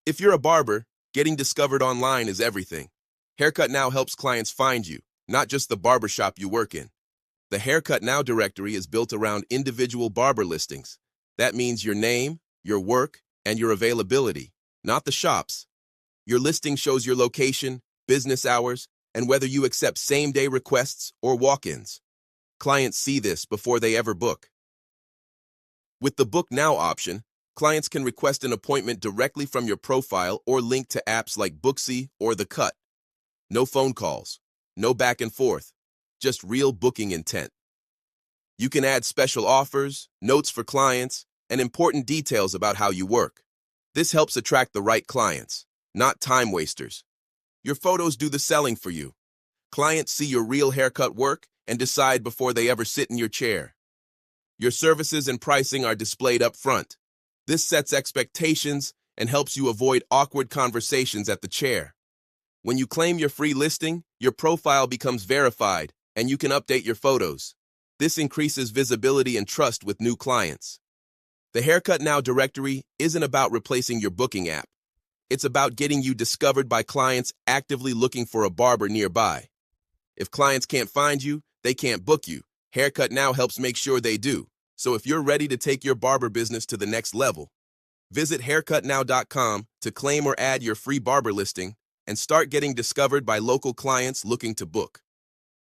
If you're a barber, getting discovered online is everything. Haircut Now helps clients find you, not just the barbershop you work in. The Haircut Now directory is built around individual barber listings. That means your name, your work, and your availability, not the shops. Your listing shows your location, business hours, and whether you accept same-day requests or walk-ins. Clients see this before they ever book. With the Book Now option, clients can request an appointment directly from your profile or link to apps like Booksy or The Cut. No phone calls, no back and forth, just real booking intent. You can add special offers, notes for clients, and important details about how you work. This helps attract the right clients, not time wasters. Your photos do the selling for you. Clients see your real haircut work and decide before they ever sit in your chair. Your services and pricing are displayed up front. This sets expectations and helps you avoid awkward conversations at the chair. When you claim your free listing, your profile becomes verified and you can update your photos. This increases visibility and trust with new clients. The Haircut Now directory isn't about replacing your booking app. It's about getting you discovered by clients actively looking for a barber nearby. If clients can't find you, they can't book you. Haircut Now helps make sure they do. So if you're ready to take your barber business to the next level, visit haircutnow.com to claim or add your free barber listing and start getting discovered by local clients looking to book.